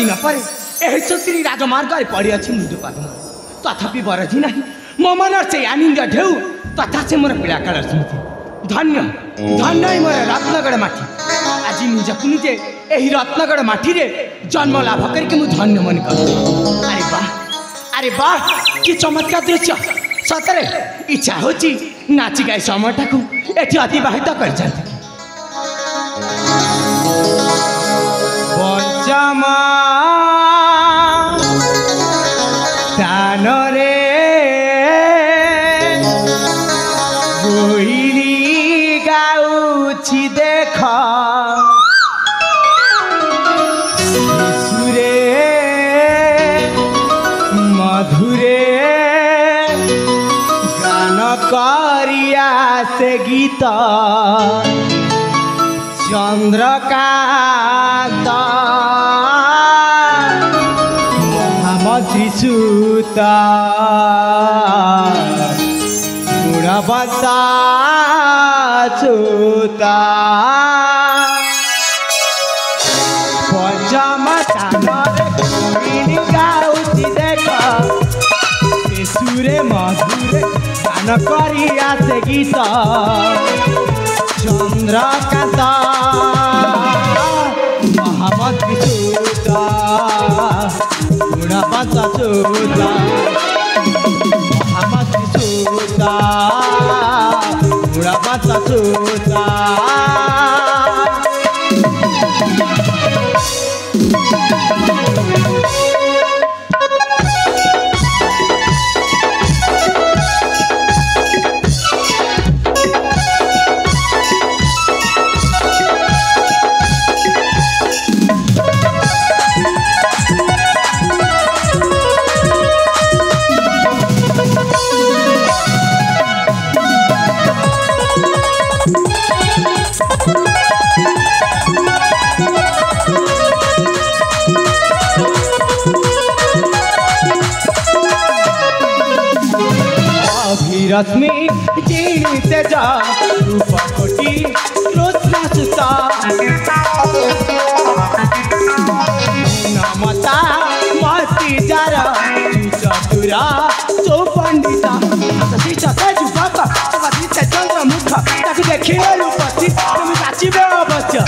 दिन पर यही राजमार्ग पड़ी अच्छी मृदु पद्म तथापि बरजी ना मो मन से आनंद ढेउ तथा से मोर पीड़ा काल स्मृति धन्य धन्य मोर रत्नगढ़ माटी आज निजकु निजे यही रत्नगढ़ माटी रे जन्म लाभ करके मु धन्य मन कर। अरे वाह कि चमत्कार दृश्य सतरे इच्छा होची नाची गाई समयटा को एठी अतिबाहित कर जाते। पंचमा स्थान रे गोइली गाउछि देख सुरे मधुरे गान करिया से गीत चंद्रकांत महामंत्रीसूता गुणवंता चूता पंचम स्थान गाउछि देख सुरे मधुरे गान करिया से गीत चंद्रकांत महामंत्रीसूता गुणवंत चूता महामंत्रीसूता गुणवंत चूता रश्मि जीनी तेजा रूप कोटि रोशना सुता नमता मती जार चतुरा सो पंडिता सीता तेजु बाबा सीता चंद्र मुख ताकि देखि रूपसी तुम नाचिबे अवश्य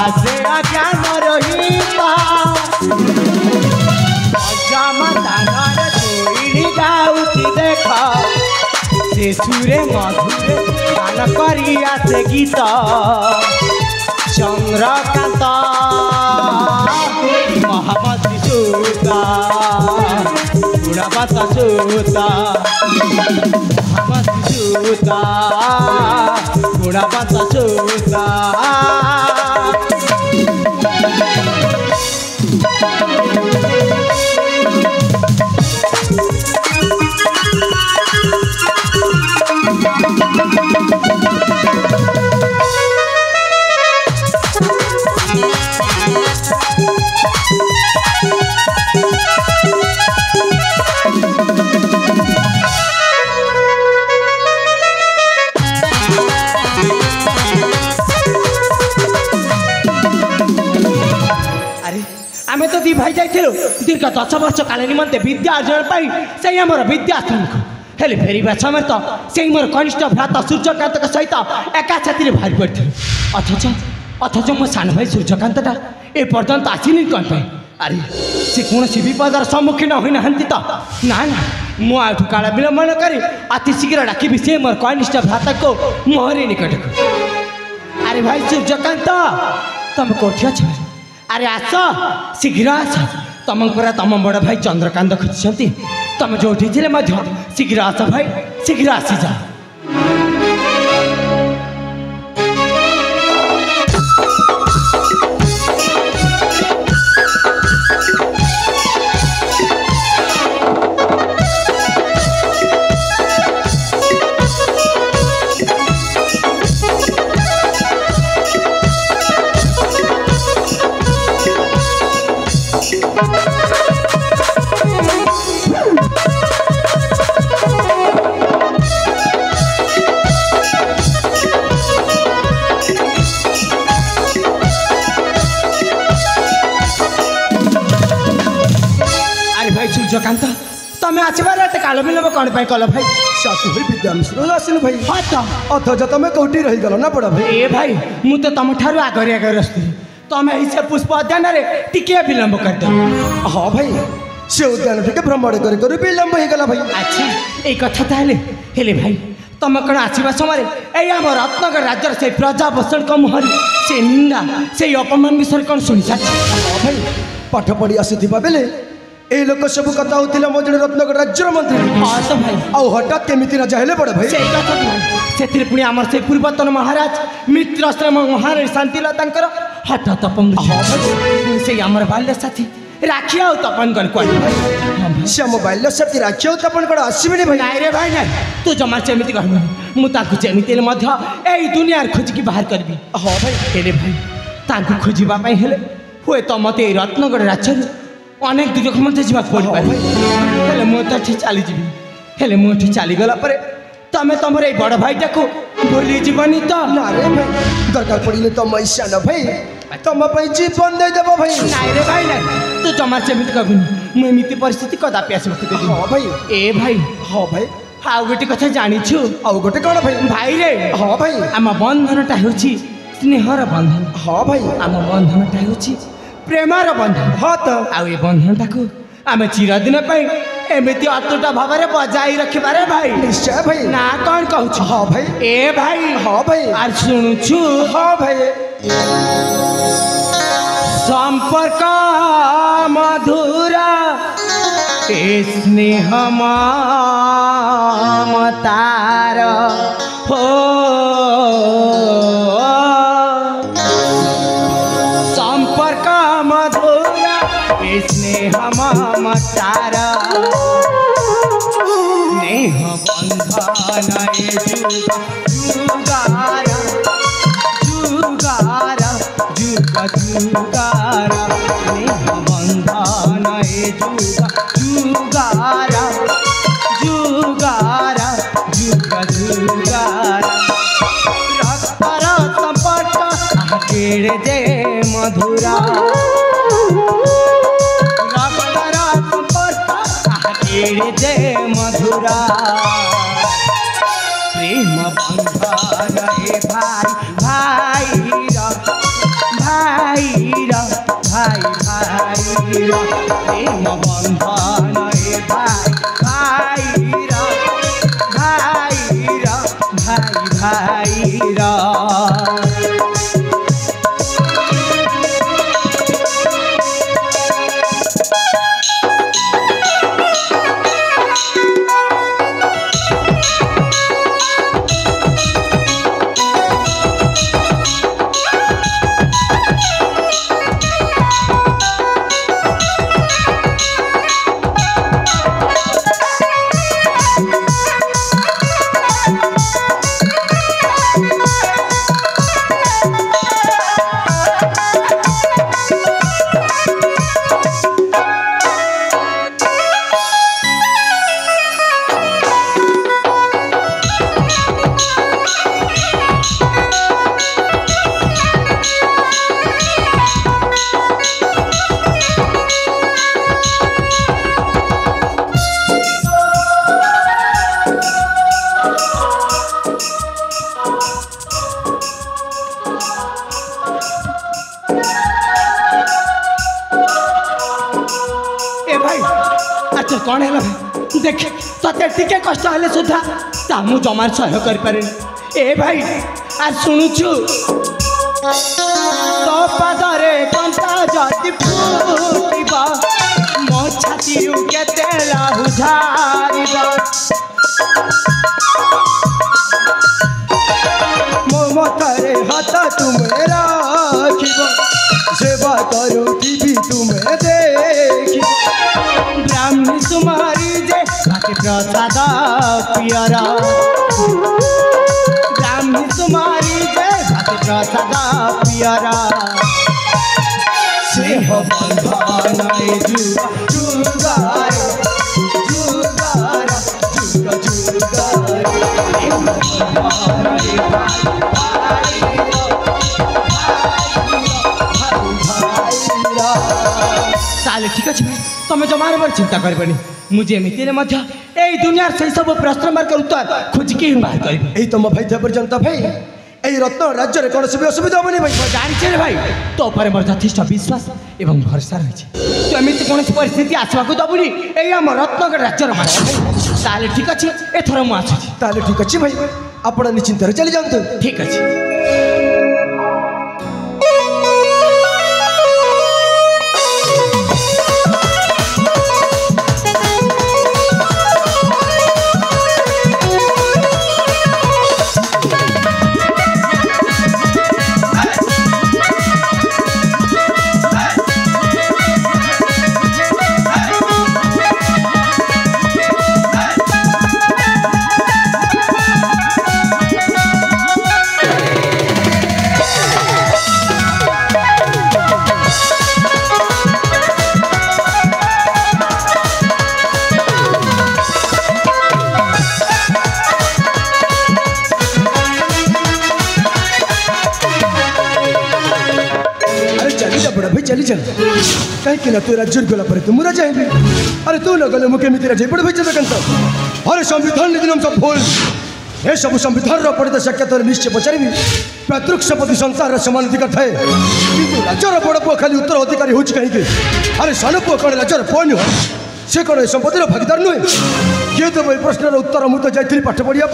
आसे ज्ञान रहिता अजामतानर कोइली गाउछि देख सुरे मधुरे गान करिया से गीत चंद्रकांत महामंत्रीसूता गुणवंत चूता महामंत्रीसूता गुणवंत चूता आमे तो दी भाई जाइथिलु दीर्घ 10 वर्ष काल निमंते विद्या अर्जन पाई से हमर विद्याश्रम को हेले फेरिबा समय तो से मोर कनिष्ठ भ्राता सूर्यकांत के सहित एका छाती रे भारी पड़थिल अथच मो सान भाई सूर्यकांतटा ए पर्यंत आसिनी कोन पे। अरे से कोनसी विपदर सम्मुखीन होइना हंती तो ना ना मो आठु काला विलंब न करी अति शीघ्र डाकी से मोर कनिष्ठ भ्राता को मोहरी निकट को। अरे भाई सूर्यकांत तुम कोठी छ? अरे आस शीघ्र आस तुम पूरा तुम बड़ भाई चंद्रकांत खोजती तुम जो शीघ्र आस भाई शीघ्र आसी जा। सूर्यकांत तमें आसबार एत काल विलम्ब कौन पाई कल भाई साथी भाई विद्यामिश्र आसिल भाई हाँ तो अथच तुम कौटी रहीगल ना बड़ा भाई ए भाई मु तो तुम ठार आगे आगे आसुली तमें से पुष्प उद्यान टिके विलम्ब करदे हाँ भाई से उद्यान टिके भ्रमण कर विलम्ब हो गला भाई अच्छा ये कथा ताले हेले भाई तुम कौन आसवा समय आम रत्नगर राज्यर से प्रजाभूषण मुहर से निंदा से अपमान विषय कौन शुणी सारी हाँ भाई पाठ पढ़ी आसुवा बेले ए लोक सब कथा होता मो जड़े रत्नगर राज्यर मंत्री हाँ तो भाई आउ हठात केमी राजा हेले बड़ भाई से कथा से पुणी आम से पूर्वतन महाराज मित्रश्रम महाराणी शांतिलता हठात अपंग से आम बाल्य साथी राखी आउ तपन कर से आम बाल्य साथी राखी आउ तपन कर आसबे भाई नाई रे भाई नाई तू जमा सेमती कहबी मुझे यही दुनिया खोजिकी बाहर करी हाँ भाई हेले भाई ताकू खोजापी हेले हुए तो मत रत्नगढ़ राज्य अनेक दूर मत जावाक पड़े मुझे चलीजी हेले मुझे चलीगला तमें तुम ये बड़ भाईटा को भूली जीवनी तो ना रे भाई दरकार पड़े तुम ईशान भाई तुम जीवन दे देव भाई नाई रे भाई नाई तू जमा सेमती कहबी मुझे परिस्थिति कदापि आसबाक देवी हाँ भाई ए भाई हाँ भाई आउ गोटे कथा जानिछु आउ गोटे कौन भाई भाई रे हाँ भाई आम बंधनटा हूँ स्नेहर बंधन हाँ भाई आम बंधनटा हूँ प्रेमर बंधन हाँ तो आउ ए बंधनटा को आम चिरदिन एमती अतुट भाव में बजाई रखिबारे भाई निश्चय भाई ना कौन कहूँ हाँ भाई ए भाई हाँ भाई आर शुणुछु हाँ भाई संपर्क मधुरा ए स्नेह ममतार हो संपर्क मधुरा ए स्नेह ममतार स्नेह बंधन जुगार जुगार जुग जुगार स्नेह बंधन जुगार जुगार जुग जुगार रक्तर संपर्क केड़े जे मधुरा रक्तर संपर्क केड़े जे मधुरा प्रेम बंधन हे भाई भाई भाई भाई भाई प्रेम बंधन हे भाई भाई भाई भाई भाई अच्छा कौन है भाई देख ते टिके कष्ट हेले सुधा ता मु जमार सह्य कर पारे ए भाई आ सुनुछु तो पदरे कंता जति फूटिबा मो छाती केते लाहु झारिबा मो मतरे हाथ तुम्हें राखिबो सेवा करू टीवी तुम्हें देखिबो ब्राह्मणी सुमारी जे भाति प्रसाद पियरा ब्राह्मणी सुमारी जे भाति प्रसाद पियरा स्नेह बंधन जुगार जुगार जुग जुगार ताले ठीक अच्छे भाई तुम्हें जमार बार चिंता कर मुझे एमती यही दुनिया से सब प्रश्न मार्ग उत्तर खोजिकी बाहर करी यही तुम भाई थे पर्यंत भाई यही रत्न राज्य में कौन भी असुविधा हेनी भाई जानी रे भाई तो पर मोर यथेष विश्वास एवं भरोसा रही तो एमती कौन परिस्थिति आसवाक दबुनी यही आम रत्नगढ़ राज्यर ताले ठीक अच्छे एथर मु आसुची ताले ठीक अच्छे भाई आपण निश्चिंत चली जातु ठीक अच्छे चली चल कहीं ना तू राज्य गला पर तू मुरा जाएंगे अरे तू न गले मुखे मित्र जाई पड़ भेज देखंत अरे संविधान निदिनम सब भूल ए सब संविधान रो पड़े शक्यत निश्चय पचारिबी पैतृक संपत्ति संसार समान अधिकार थाए किंतु राज्यर बड़ पुआ खाली उत्तर अधिकारी होच कहीं के अरे सान पुआ कौन राज्यर पुआ नुह से कौन संपत्तिर भागीदार नुहे किए तो ये प्रश्नर उत्तर मुझे जाइली पाठ पढ़ा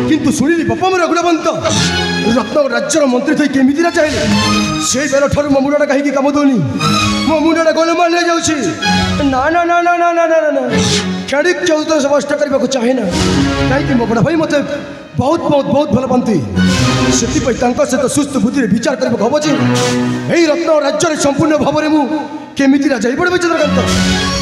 किंतु शुणिली बापा मोर गुणवंत रत्न राज्यर मंत्री थी केमी चाहिए से बेर ठार मो मुंडा कहीं कम दौनी मो मुंडा गोलमाल हो जाऊँगी ना ना ना ना ना ना ना ना क्षणिक चौदह स्पष्ट करने को चाहे ना कहीं मो बड़ा भाई मत बहुत बहुत बहुत भल पाती से सहित सुस्थ बुद्धि विचार करने हम जे यही रत्न राज्य संपूर्ण भाव में मुझे जापड़े दरकार